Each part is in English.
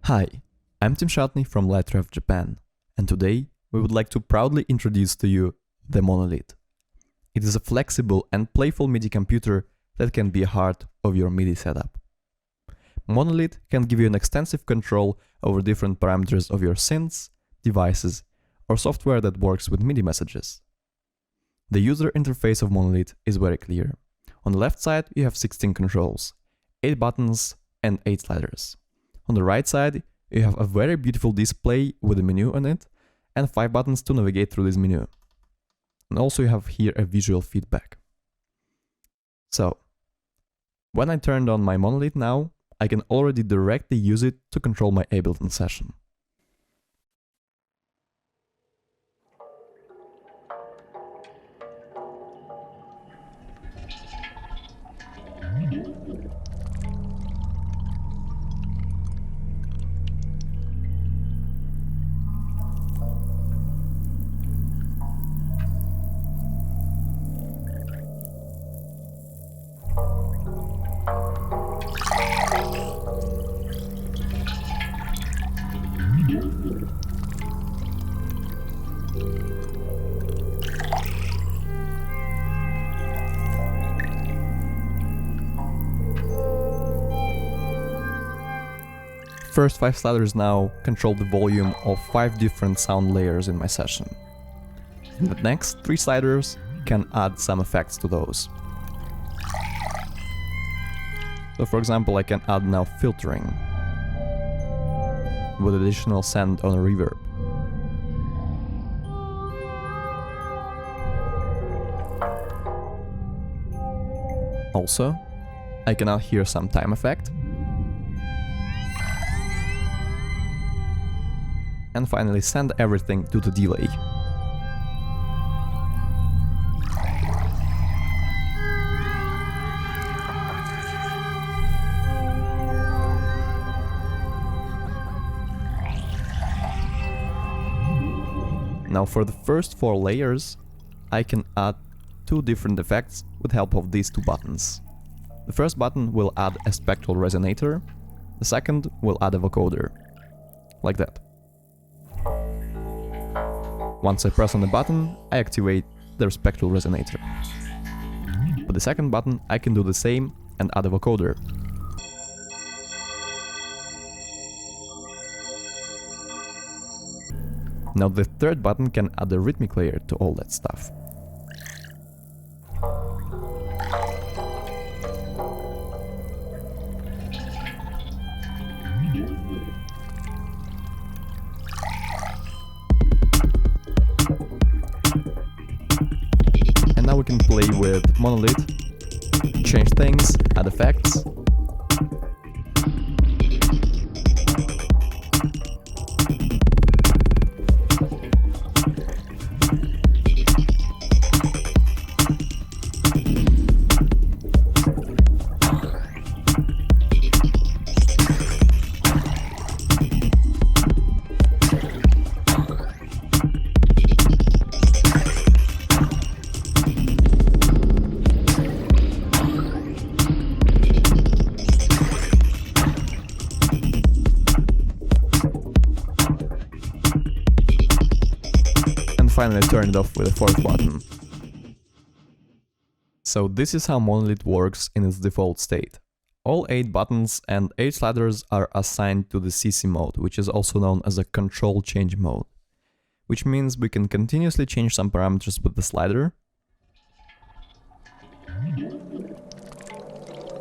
Hi, I'm Tim Shatney from LightReft Japan, and today we would like to proudly introduce to you the Monolit. It is a flexible and playful MIDI computer that can be a heart of your MIDI setup. Monolit can give you an extensive control over different parameters of your synths, devices, or software that works with MIDI messages. The user interface of Monolit is very clear. On the left side you have 16 controls, 8 buttons and 8 sliders. On the right side, you have a very beautiful display with a menu on it and 5 buttons to navigate through this menu. And also you have here a visual feedback. So, when I turned on my Monolit now, I can already directly use it to control my Ableton session. First 5 sliders now control the volume of 5 different sound layers in my session. And the next 3 sliders can add some effects to those. So for example, I can add now filtering with additional send on reverb. Also, I can add here some time effect. And finally send everything to the delay. Now for the first 4 layers, I can add 2 different effects with help of these 2 buttons. The first button will add a spectral resonator, the second will add a vocoder, like that. Once I press on the button, I activate the spectral resonator. With the second button, I can do the same and add a vocoder. Now the third button can add a rhythmic layer to all that stuff. And now we can play with Monolit, change things, add effects. Finally turn it off with the 4th button. So this is how Monolit works in its default state. All 8 buttons and 8 sliders are assigned to the CC mode, which is also known as a control change mode, which means we can continuously change some parameters with the slider.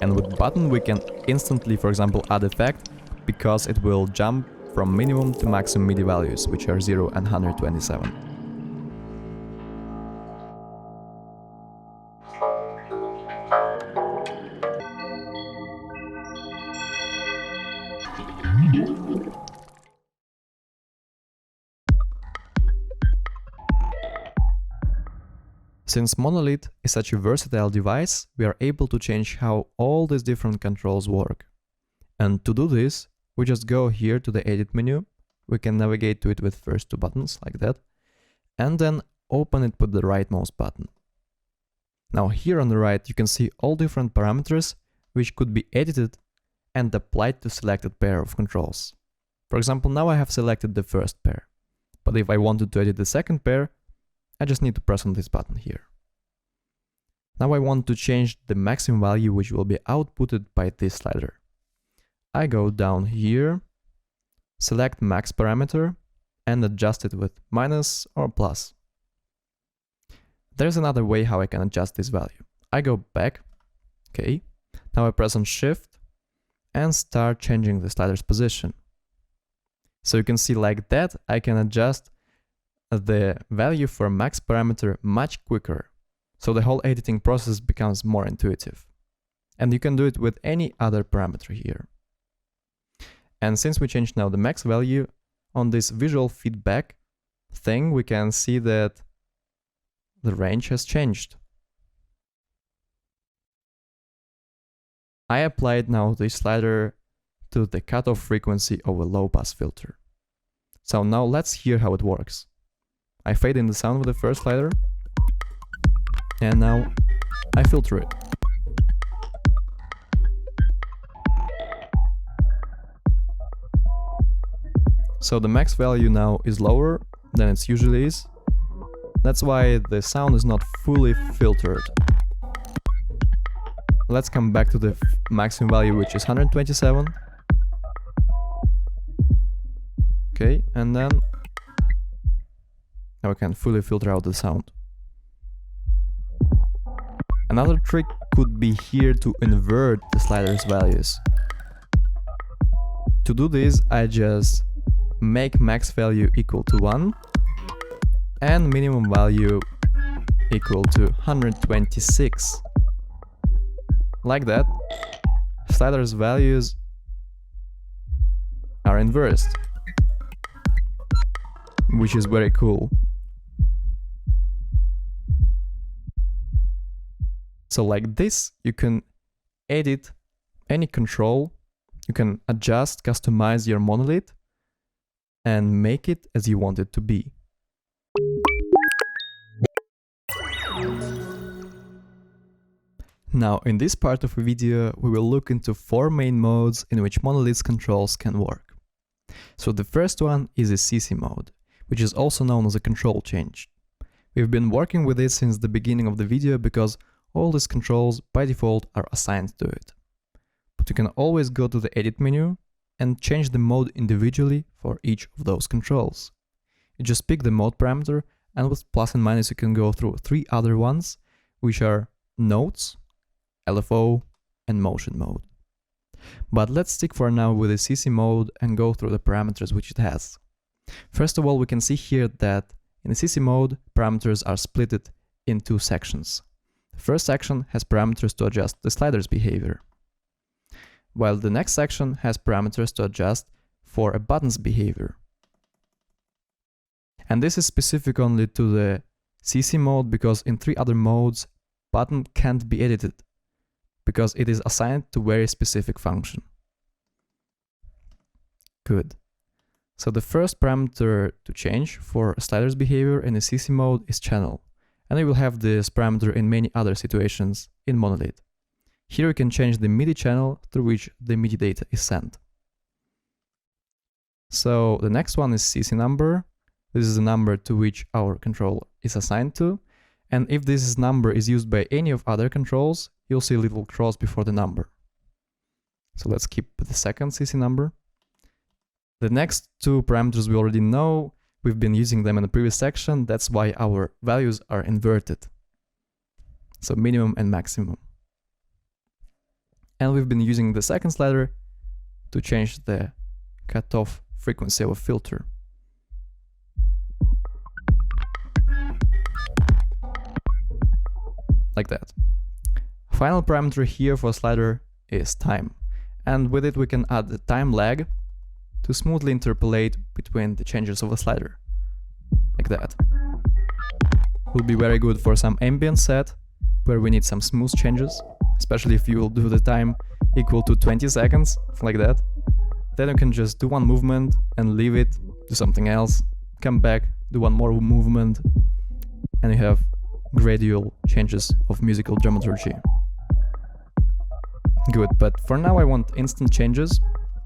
And with the button we can instantly, for example, add effect, because it will jump from minimum to maximum MIDI values, which are 0 and 127. Since Monolit is such a versatile device, we are able to change how all these different controls work. And to do this, we just go here to the edit menu, we can navigate to it with first 2 buttons, like that, and then open it with the rightmost button. Now here on the right you can see all different parameters which could be edited and applied to selected pair of controls. For example, now I have selected the first pair, but if I wanted to edit the second pair, I just need to press on this button here. Now I want to change the maximum value which will be outputted by this slider. I go down here, select max parameter and adjust it with minus or plus. There's another way how I can adjust this value. I go back, okay, now I press on shift and start changing the slider's position. So you can see like that I can adjust the value for max parameter much quicker. So the whole editing process becomes more intuitive. And you can do it with any other parameter here. And since we changed now the max value, on this visual feedback thing, we can see that the range has changed. I applied now this slider to the cutoff frequency of a low-pass filter. So now let's hear how it works. I fade in the sound with the first slider, and now I filter it. So the max value now is lower than it usually is. That's why the sound is not fully filtered. Let's come back to the maximum value, which is 127. Okay, and then now we can fully filter out the sound. Another trick could be here to invert the slider's values. To do this, I just make max value equal to 1 and minimum value equal to 126. Like that, slider's values are inversed, which is very cool. So like this, you can edit any control, you can adjust, customize your Monolit and make it as you want it to be. Now, in this part of the video, we will look into 4 main modes in which Monolit's controls can work. So the first one is a CC mode, which is also known as a control change. We've been working with it since the beginning of the video because all these controls by default are assigned to it. But you can always go to the edit menu and change the mode individually for each of those controls. You just pick the mode parameter, and with plus and minus you can go through 3 other ones, which are notes, LFO and motion mode. But let's stick for now with the CC mode and go through the parameters which it has. First of all, we can see here that in the CC mode, parameters are split in 2 sections. The first section has parameters to adjust the slider's behavior, while the next section has parameters to adjust for a button's behavior. And this is specific only to the CC mode because in 3 other modes, button can't be edited because it is assigned to very specific function. Good. So the first parameter to change for a slider's behavior in the CC mode is channel, and you will have this parameter in many other situations in Monolit. Here you can change the MIDI channel through which the MIDI data is sent. So the next one is CC number. This is the number to which our control is assigned to, and if this number is used by any of other controls, you'll see a little cross before the number. So let's keep the second CC number. The next 2 parameters we already know, we've been using them in the previous section, that's why our values are inverted. So minimum and maximum. And we've been using the second slider to change the cutoff frequency of a filter. Like that. Final parameter here for slider is time, and with it we can add the time lag to smoothly interpolate between the changes of a slider. Like that. Will be very good for some ambient set where we need some smooth changes, especially if you will do the time equal to 20 seconds, like that. Then you can just do one movement and leave it, do something else, come back, do one more movement, and you have gradual changes of musical dramaturgy. Good, but for now I want instant changes.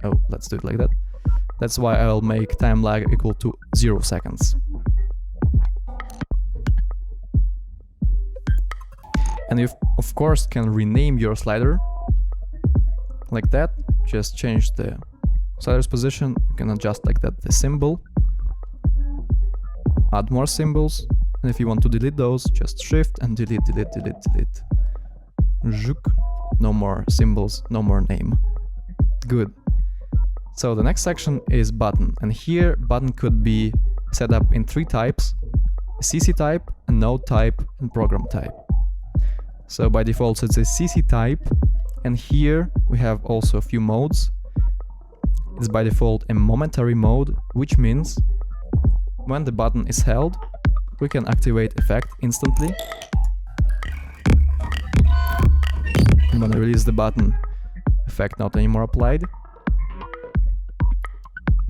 Oh, let's do it like that. That's why I'll make time lag equal to 0 seconds. And you of course can rename your slider like that. Just change the slider's position. You can adjust like that the symbol, add more symbols, and if you want to delete those, just shift and delete, delete, delete, delete. Zhook. No more symbols, no more name. Good. So the next section is button, and here button could be set up in 3 types: a CC type, a node type, and program type. So by default it's a CC type, and here we have also a few modes. It's by default a momentary mode, which means when the button is held, we can activate effect instantly. And when I release the button, effect not anymore applied.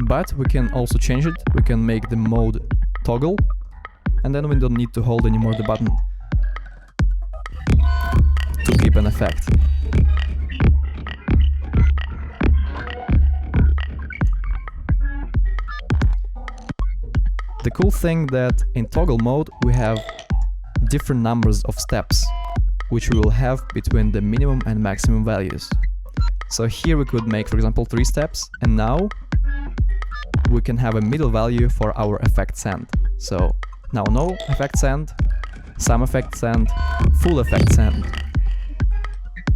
But we can also change it. We can make the mode toggle, and then we don't need to hold anymore the button to keep an effect. The cool thing that in toggle mode we have different numbers of steps, which we will have between the minimum and maximum values. So here we could make, for example, 3 steps, and now we can have a middle value for our effect send. So now no effect send, some effect send, full effect send.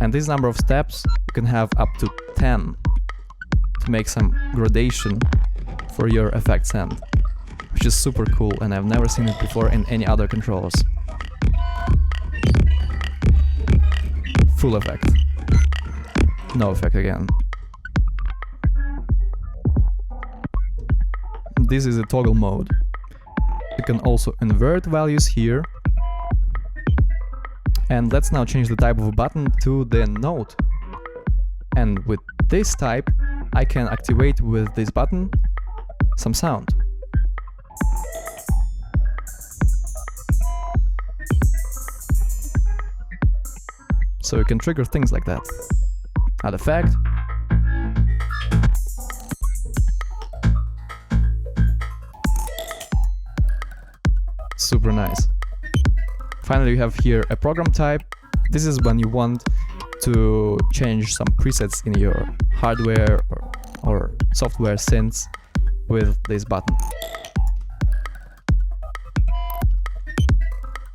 And this number of steps you can have up to 10 to make some gradation for your effect send, which is super cool, and I've never seen it before in any other controllers. Full effect. No effect again. This is a toggle mode. You can also invert values here. And let's now change the type of a button to the node. And with this type, I can activate with this button some sound. So you can trigger things like that. Add effect. Super nice. Finally, you have here a program type. This is when you want to change some presets in your hardware or software synths with this button.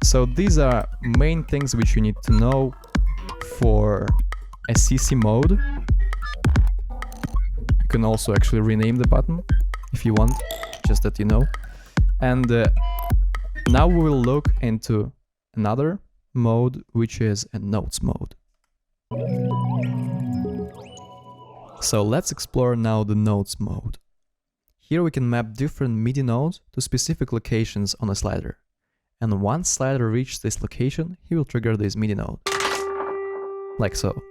So these are main things which you need to know for a CC mode. You can also actually rename the button if you want, just that you know. And now we will look into another mode, which is a notes mode. So let's explore now the notes mode. Here we can map different MIDI nodes to specific locations on a slider. And once slider reaches this location, he will trigger this MIDI node. Like so.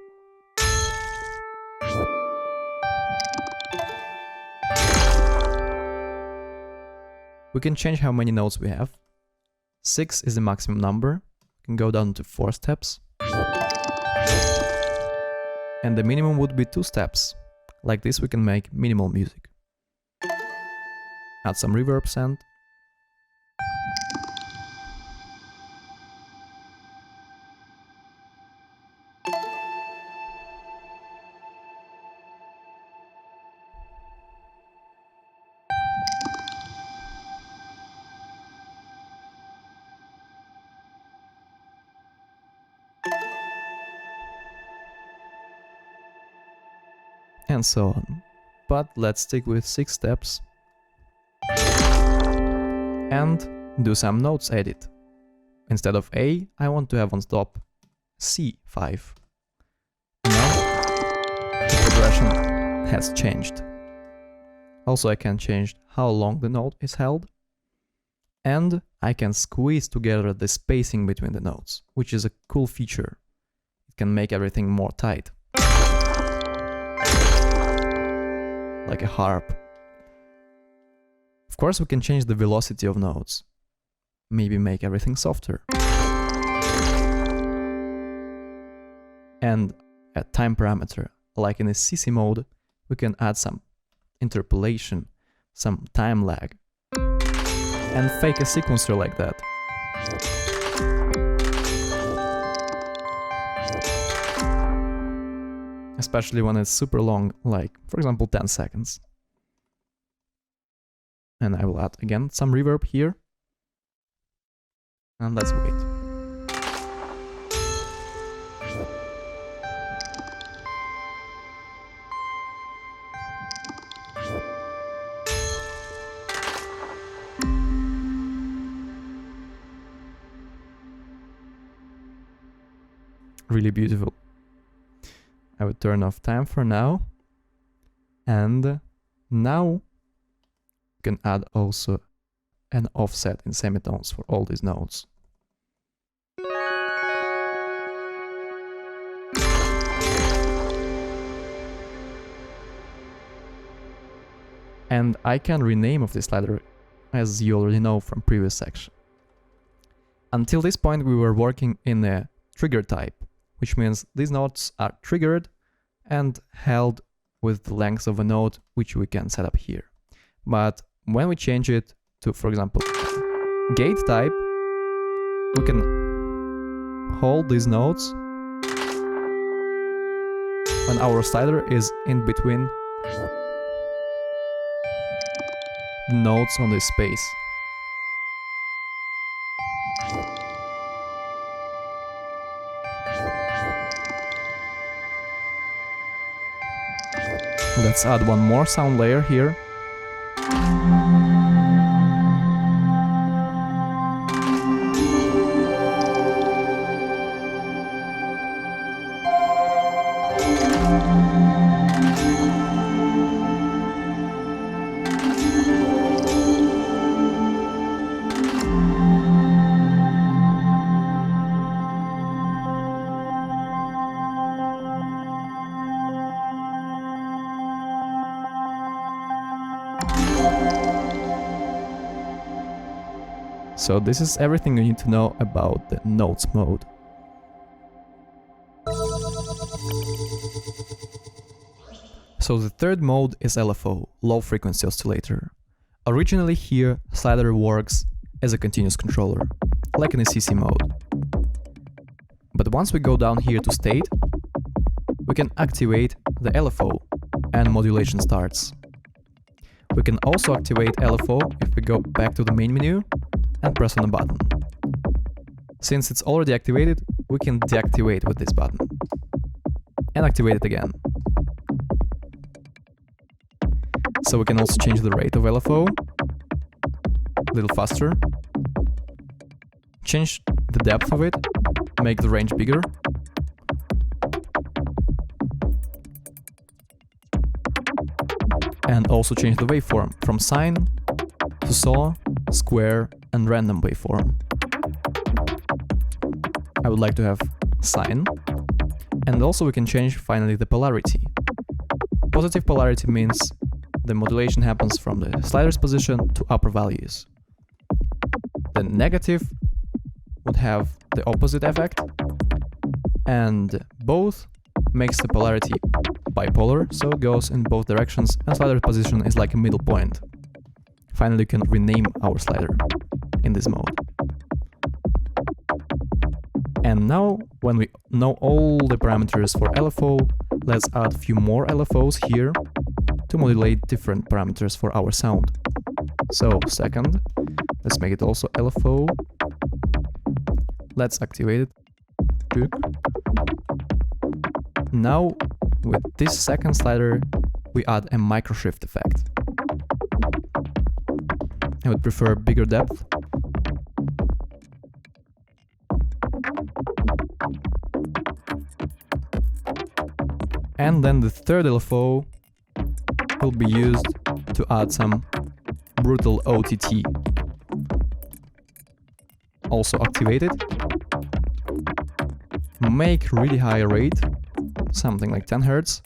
We can change how many notes we have. 6 is the maximum number. We can go down to 4 steps. And the minimum would be 2 steps. Like this we can make minimal music. Add some reverb send. And so on. But let's stick with 6 steps and do some notes edit. Instead of A, I want to have on top C5. Now the progression has changed. Also I can change how long the note is held, and I can squeeze together the spacing between the notes, which is a cool feature. It can make everything more tight. Like a harp. Of course we can change the velocity of notes. Maybe make everything softer. And a time parameter, like in a CC mode, we can add some interpolation, some time lag, and fake a sequencer like that. Especially when it's super long, like, for example, 10 seconds. And I will add again some reverb here. And let's wait. Really beautiful. I would turn off time for now. And now we can add also an offset in semitones for all these notes. And I can rename of this slider, as you already know from previous section. Until this point we were working in a trigger type, which means these notes are triggered and held with the length of a note, which we can set up here. But when we change it to, for example, gate type, we can hold these notes when our slider is in between the notes on this space. Let's add one more sound layer here. So this is everything you need to know about the notes mode. So the third mode is LFO, low frequency oscillator. Originally here, slider works as a continuous controller, like in a CC mode. But once we go down here to state, we can activate the LFO and modulation starts. We can also activate LFO if we go back to the main menu and press on a button. Since it's already activated, we can deactivate with this button and activate it again. So we can also change the rate of LFO a little faster, change the depth of it, make the range bigger, and also change the waveform from sine to saw, square, and random waveform. I would like to have sine, and also we can change finally the polarity. Positive polarity means the modulation happens from the slider's position to upper values. The negative would have the opposite effect, and both makes the polarity bipolar, so it goes in both directions, and slider position is like a middle point. Finally, you can rename our slider in this mode. And now, when we know all the parameters for LFO, let's add a few more LFOs here to modulate different parameters for our sound. So, second, let's make it also LFO. Let's activate it. Now, with this second slider, we add a microshift effect. I would prefer bigger depth. And then the third LFO will be used to add some brutal OTT. Also activate it. Make really high rate, something like 10 Hz.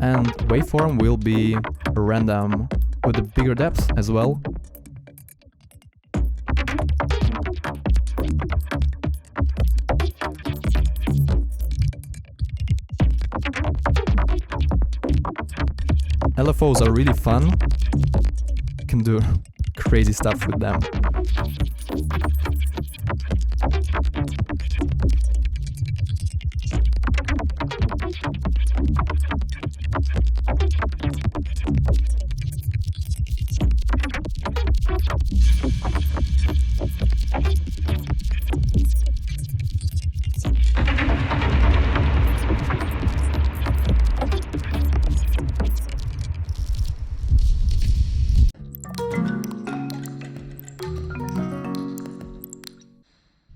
And waveform will be random with a bigger depth as well. LFOs are really fun. You can do crazy stuff with them.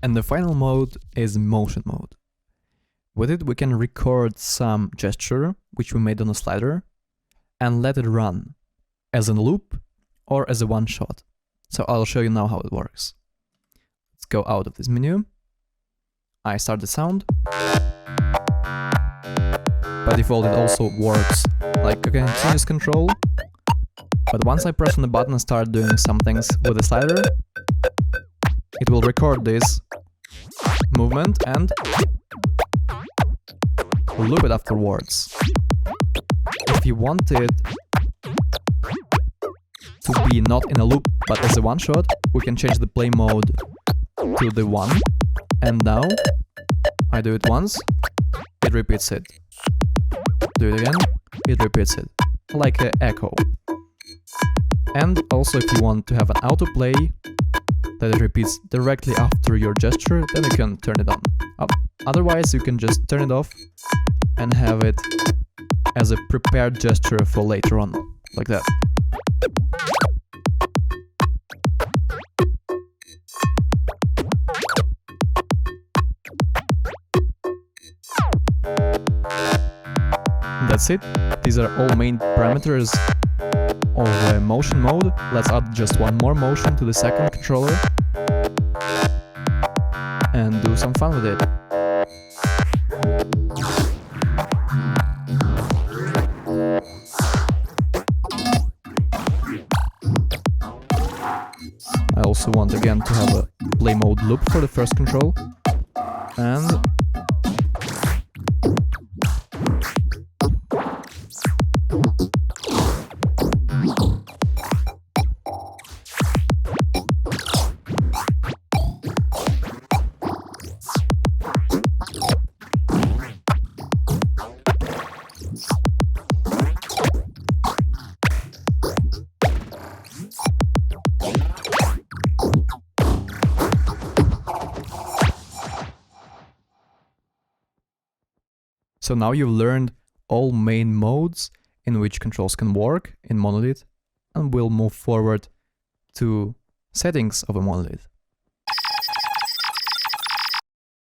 And the final mode is motion mode. With it we can record some gesture, which we made on a slider, and let it run as a loop or as a one shot. So I'll show you now how it works. Let's go out of this menu. I start the sound. By default it also works like a continuous control. But once I press on the button and start doing some things with the slider, it will record this movement and loop it afterwards. If you want it to be not in a loop but as a one shot, we can change the play mode to the 1, and now I do it once, it repeats it. Do it again, it repeats it, like an echo. And also if you want to have an autoplay that it repeats directly after your gesture, then you can turn it on. Otherwise you can just turn it off and have it as a prepared gesture for later on, like that. That's it. These are all main parameters of motion mode. Let's add just one more motion to the second controller and do some fun with it. I also want again to have a play mode loop for the first control, and so now you've learned all main modes in which controls can work in Monolit, and we'll move forward to settings of a Monolit.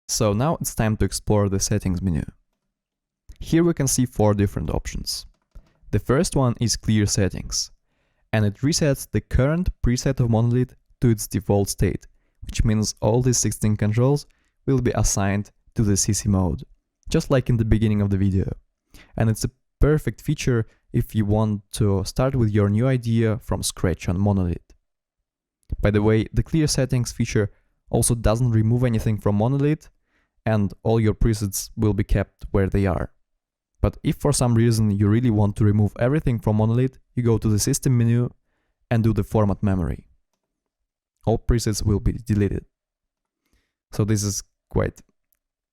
So now it's time to explore the settings menu. Here we can see 4 different options. The first one is clear settings, and it resets the current preset of Monolit to its default state, which means all these 16 controls will be assigned to the CC mode, just like in the beginning of the video. And it's a perfect feature if you want to start with your new idea from scratch on Monolit. By the way, the clear settings feature also doesn't remove anything from Monolit, and all your presets will be kept where they are. But if for some reason you really want to remove everything from Monolit, you go to the system menu and do the format memory. All presets will be deleted. So this is quite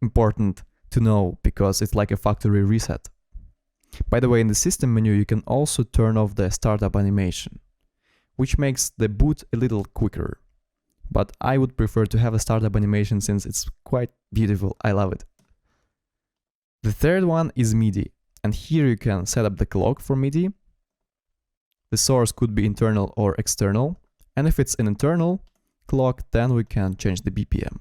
important to know, because it's like a factory reset. By the way, in the system menu you can also turn off the startup animation, which makes the boot a little quicker. But I would prefer to have a startup animation since it's quite beautiful, I love it. The third one is MIDI, and here you can set up the clock for MIDI. The source could be internal or external, and if it's an internal clock, then we can change the BPM.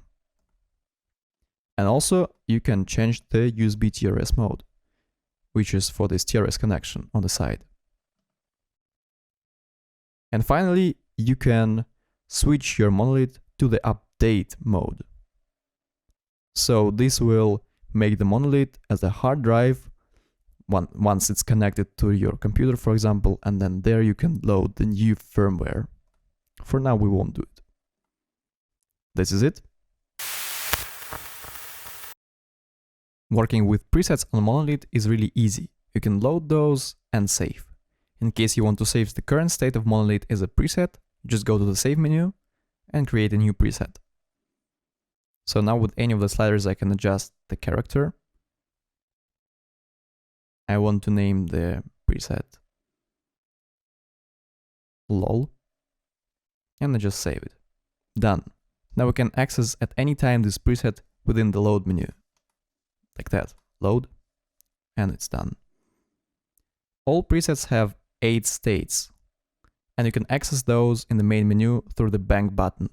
And also you can change the USB TRS mode, which is for this TRS connection on the side. And finally, you can switch your Monolit to the update mode. So this will make the Monolit as a hard drive once it's connected to your computer, for example, and then there you can load the new firmware. For now we won't do it. This is it. Working with presets on Monolit is really easy. You can load those and save. In case you want to save the current state of Monolit as a preset, just go to the Save menu and create a new preset. So now with any of the sliders I can adjust the character. I want to name the preset LOL, and I just save it. Done. Now we can access at any time this preset within the load menu. Like that. Load, and it's done. All presets have 8 states, and you can access those in the main menu through the bank button.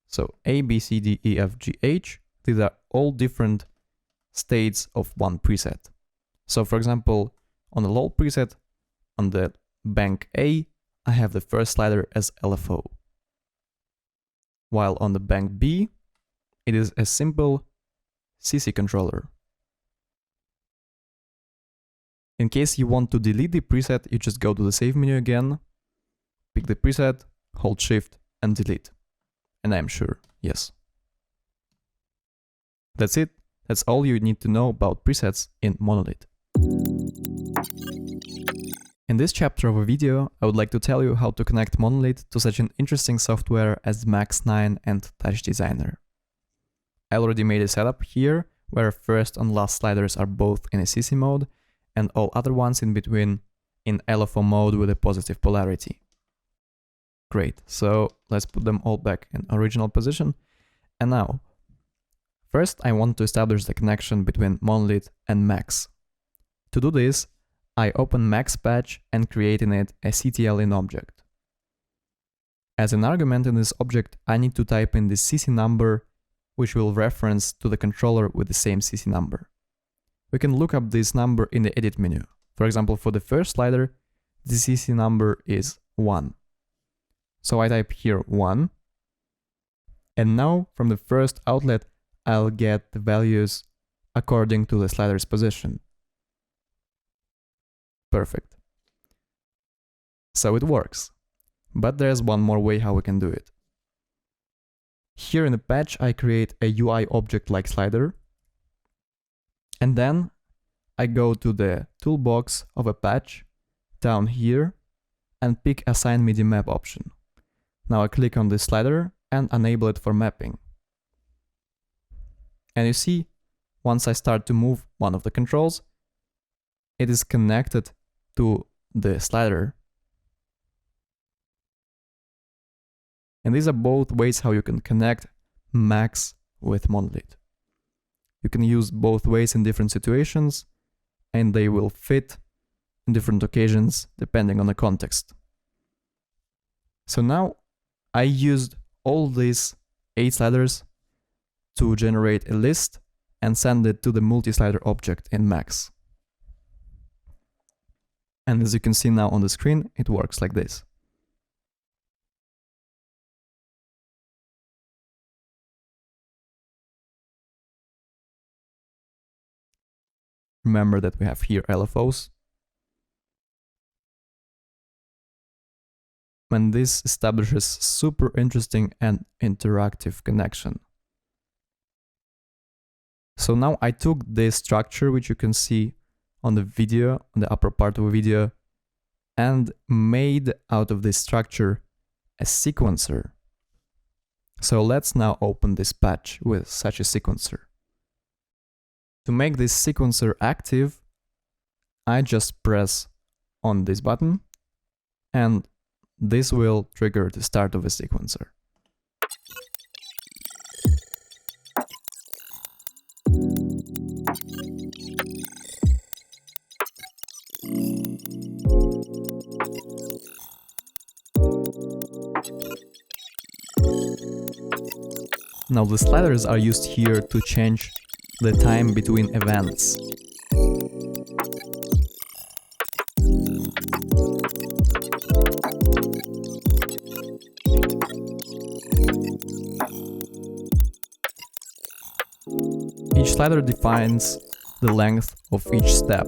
So A, B, C, D, E, F, G, H, these are all different states of one preset. So for example, on the LOL preset, on the bank A, I have the first slider as LFO. While on the bank B, it is a simple CC controller. In case you want to delete the preset, you just go to the Save menu again, pick the preset, hold Shift and delete. And I'm sure, yes. That's it. That's all you need to know about presets in Monolit. In this chapter of a video, I would like to tell you how to connect Monolit to such an interesting software as Max 9 and TOUCHDESIGNER. I already made a setup here, where first and last sliders are both in a CC mode, and all other ones in between in LFO mode with a positive polarity. Great, so let's put them all back in original position. And now, first I want to establish the connection between Monolit and Max. To do this, I open Max patch and create in it a CTLIN object. As an argument in this object, I need to type in the CC number, which will reference to the controller with the same CC number. We can look up this number in the edit menu. For example, for the first slider, the CC number is 1. So I type here 1, and now from the first outlet I'll get the values according to the slider's position. Perfect. So it works. But there's one more way how we can do it. Here in the patch I create a UI object like slider, and then I go to the toolbox of a patch down here and pick Assign MIDI Map option. Now I click on this slider and enable it for mapping. And you see, once I start to move one of the controls, it is connected to the slider. And these are both ways how you can connect Max with Monolit. You can use both ways in different situations, and they will fit in different occasions depending on the context. So now I used all these 8 sliders to generate a list and send it to the multi-slider object in Max. And as you can see now on the screen, it works like this. Remember that we have here LFOs. And this establishes super interesting and interactive connection. So now I took this structure, which you can see on the video, on the upper part of the video, and made out of this structure a sequencer. So let's now open this patch with such a sequencer. To make this sequencer active, I just press on this button, and this will trigger the start of a sequencer. Now the sliders are used here to change the time between events. Each slider defines the length of each step.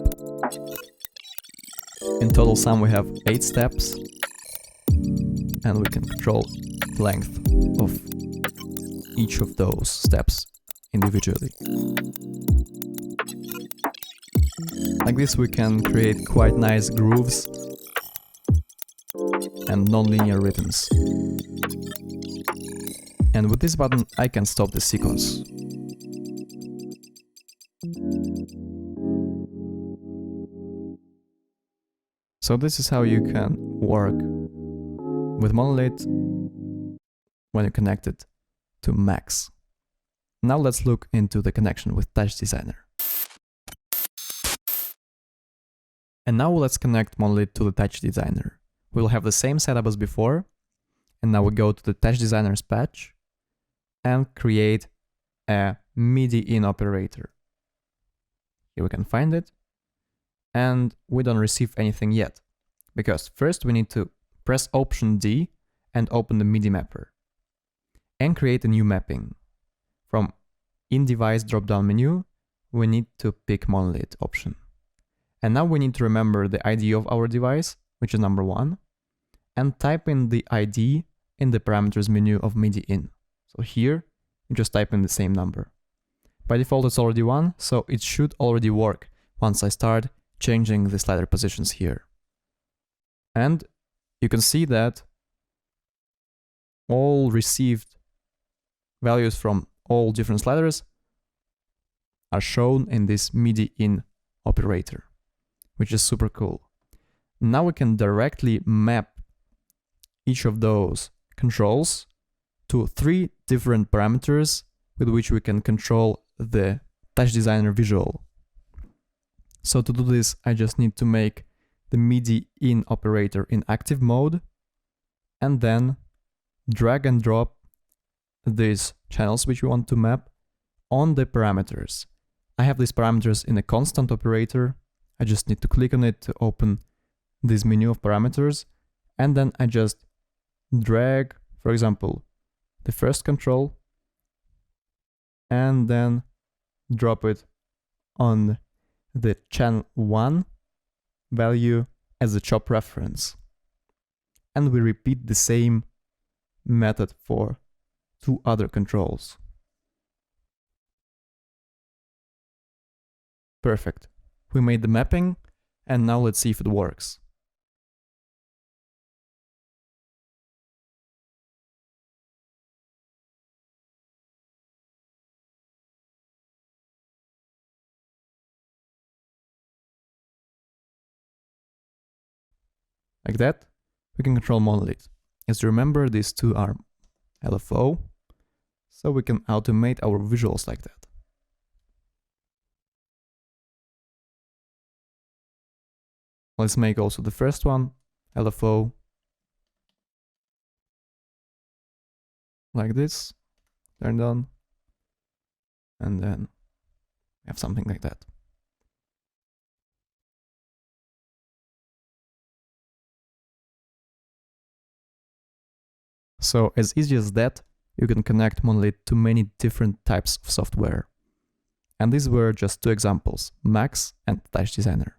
In total sum we have 8 steps, and we can control the length of each of those steps individually. Like this we can create quite nice grooves and nonlinear rhythms. And with this button I can stop the sequence. So this is how you can work with Monolit when you connect it to Max. Now let's look into the connection with TOUCHDESIGNER. And now let's connect Monolit to the TOUCHDESIGNER. We'll have the same setup as before, and now we go to the TOUCHDESIGNER's patch and create a MIDI in operator. Here we can find it, and we don't receive anything yet, because first we need to press Option D and open the MIDI mapper, and create a new mapping. From In-Device drop-down menu, we need to pick Monolit option. And now we need to remember the ID of our device, which is number 1, and type in the ID in the parameters menu of MIDI in. So here, you just type in the same number. By default it's already 1, so it should already work once I start changing the slider positions here. And you can see that all received values from all different sliders are shown in this MIDI in operator, which is super cool. Now we can directly map each of those controls to 3 different parameters with which we can control the TOUCHDESIGNER visual. So to do this, I just need to make the MIDI in operator in active mode, and then drag and drop these channels which we want to map on the parameters. I have these parameters in a constant operator. I just need to click on it to open this menu of parameters, and then I just drag, for example, the first control and then drop it on the channel 1 value as a chop reference. And we repeat the same method for 2 other controls. Perfect. We made the mapping, and now let's see if it works. Like that, we can control Monolit. As you remember, these 2 are LFO, so we can automate our visuals like that. Let's make also the first one LFO, like this, turned on, and then have something like that. So as easy as that, you can connect Monolit to many different types of software. And these were just 2 examples, Max and TOUCHDESIGNER.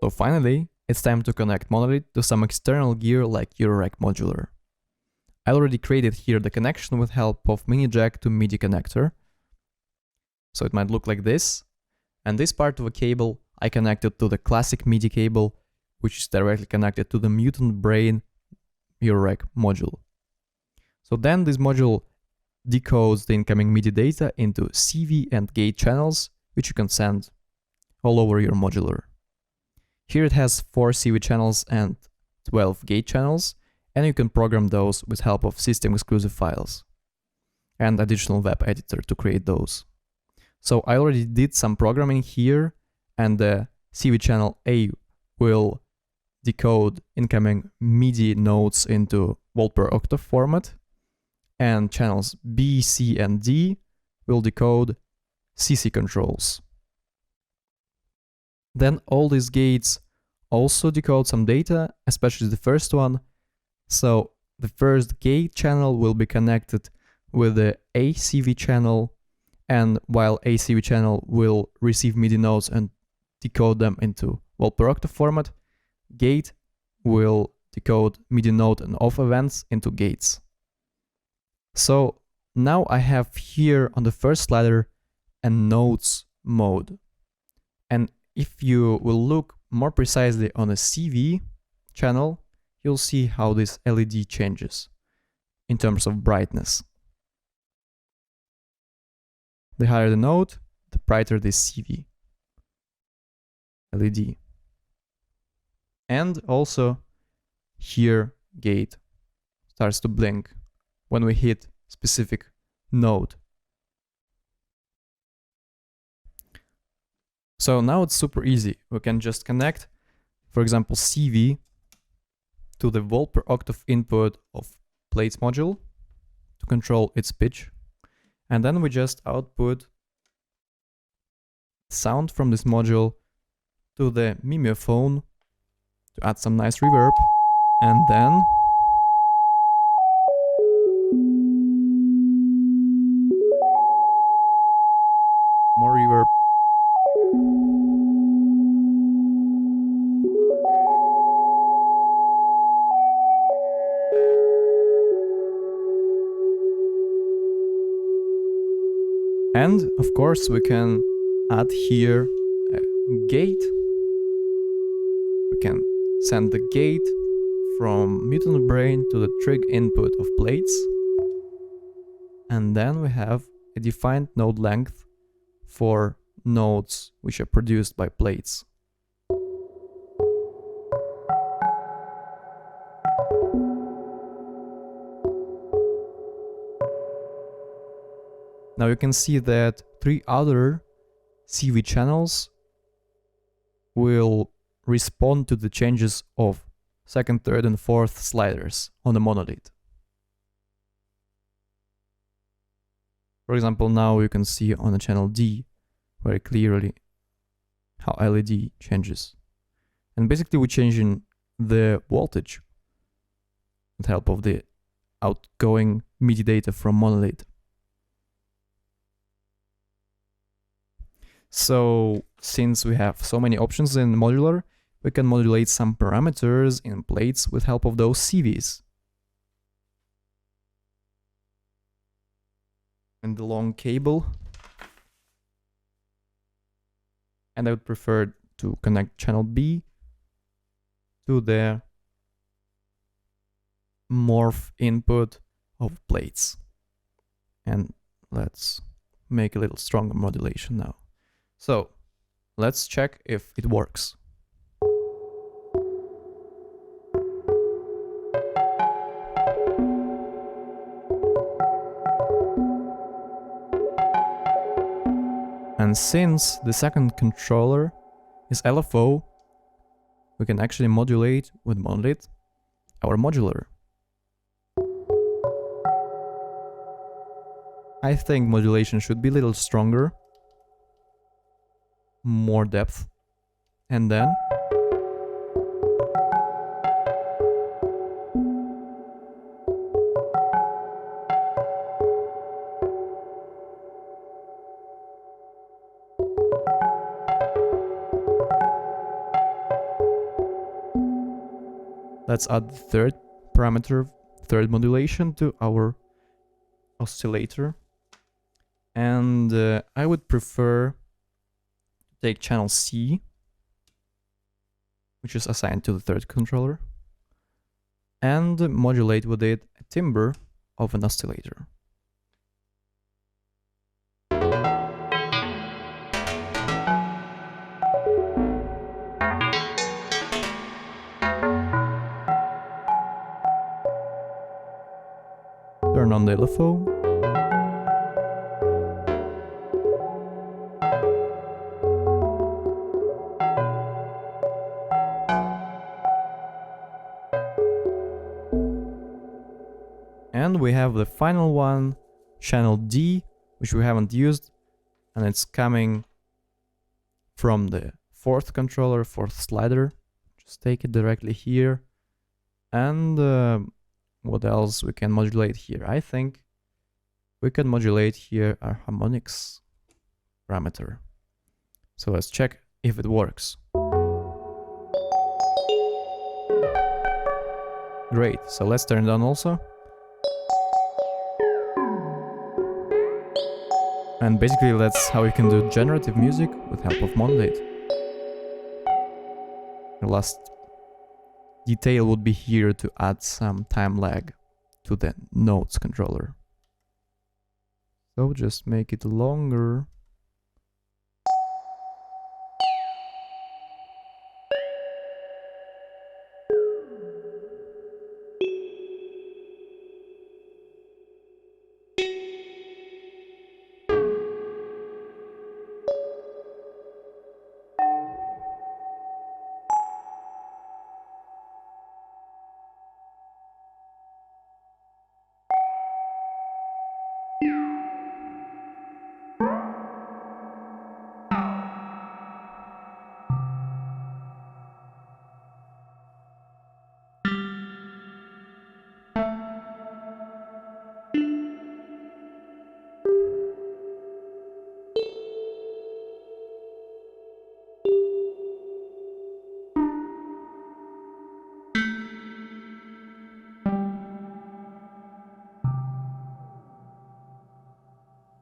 So finally, it's time to connect Monolit to some external gear like EURORACK MODULAR. I already created here the connection with help of mini jack to MIDI connector. So it might look like this. And this part of a cable I connected to the classic MIDI cable, which is directly connected to the Mutant Brain EURORACK module. So then this module decodes the incoming MIDI data into CV and gate channels, which you can send all over your modular. Here it has 4 CV channels and 12 gate channels, and you can program those with help of system exclusive files and additional web editor to create those. So I already did some programming here, and the CV channel A will decode incoming MIDI notes into volt per octave format, and channels B, C, and D will decode CC controls. Then all these gates also decode some data, especially the first one. So the first gate channel will be connected with the ACV channel, and while ACV channel will receive MIDI notes and decode them into volt per octave format, gate will decode MIDI note and off events into gates. So now I have here on the first slider a notes mode, and if you will look more precisely on a CV channel, you'll see how this LED changes in terms of brightness. The higher the note, the brighter this CV LED. And also here gate starts to blink when we hit specific note. So now it's super easy. We can just connect, for example, CV to the volt per octave input of plates module to control its pitch. And then we just output sound from this module to the mimeophone to add some nice reverb. And then more reverb. And of course we can add here a gate. We can send the gate from mutant brain to the trig input of plates. And then we have a defined node length for nodes which are produced by plates. Now you can see that 3 other CV channels will respond to the changes of second, third and fourth sliders on the Monolit. For example, now you can see on the channel D very clearly how LED changes. And basically we're changing the voltage with help of the outgoing MIDI data from Monolit. So since we have so many options in Modular, we can modulate some parameters in plates with help of those CVs. And the long cable. And I would prefer to connect channel B to the morph input of plates. And let's make a little stronger modulation now. So let's check if it works. And since the second controller is LFO, we can actually modulate with Monolit our modular. I think modulation should be a little stronger, more depth, and then let's add the third parameter, third modulation to our oscillator. And I would prefer to take channel C, which is assigned to the third controller, and modulate with it a timbre of an oscillator. Turn on the LFO. And we have the final one, channel D, which we haven't used, and it's coming from the fourth controller, fourth slider. Just take it directly here. And what else we can modulate here? I think we can modulate here our harmonics parameter. So let's check if it works. Great, so let's turn it on also. And basically that's how you can do generative music with help of Monolit. The last detail would be here to add some time lag to the notes controller. So just make it longer.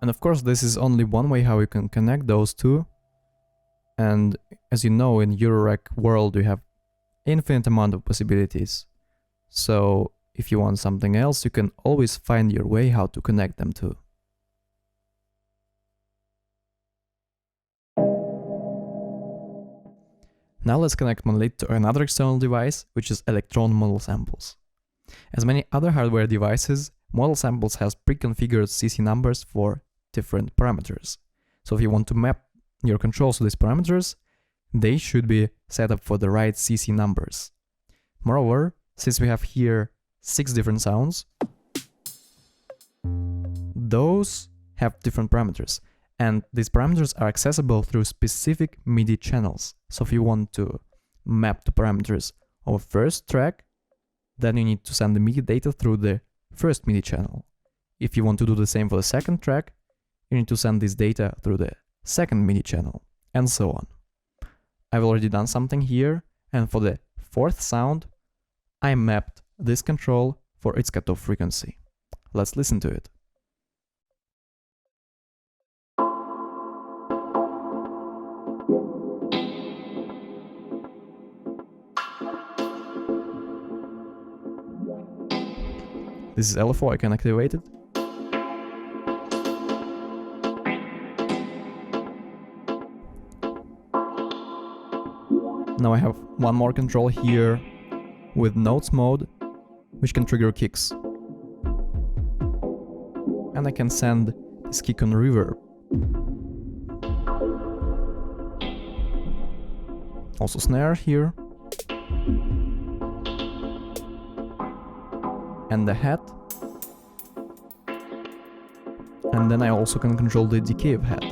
And of course, this is only one way how you can connect those two. And as you know, in EURORACK world, you have infinite amount of possibilities. So if you want something else, you can always find your way how to connect them too. Now let's connect Monolit to another external device, which is Electron model samples. As many other hardware devices, model samples has pre-configured CC numbers for different parameters. So if you want to map your controls to these parameters, they should be set up for the right CC numbers. Moreover, since we have here 6 different sounds, those have different parameters, and these parameters are accessible through specific MIDI channels. So if you want to map the parameters of a first track, then you need to send the MIDI data through the first MIDI channel. If you want to do the same for the second track, you need to send this data through the second MIDI channel, and so on. I've already done something here, and for the fourth sound, I mapped this control for its cutoff frequency. Let's listen to it. This is LFO, I can activate it. Now I have one more control here with notes mode, which can trigger kicks. And I can send this kick on reverb. Also snare here. And the head. And then I also can control the decay of head.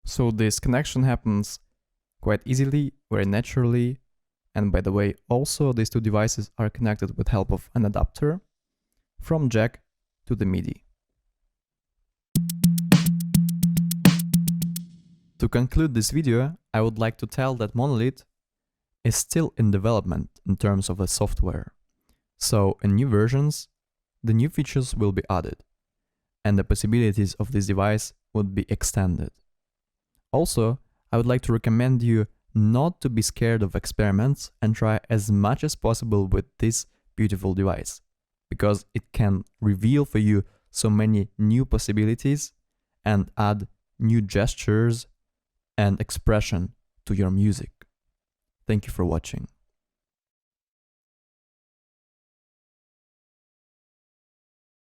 So this connection happens quite easily, very naturally, and by the way, also these two devices are connected with help of an adapter from jack to the MIDI. To conclude this video, I would like to tell that Monolit is still in development in terms of the software. So in new versions, the new features will be added, and the possibilities of this device would be extended. Also, I would like to recommend you not to be scared of experiments and try as much as possible with this beautiful device, because it can reveal for you so many new possibilities and add new gestures and expression to your music. Thank you for watching.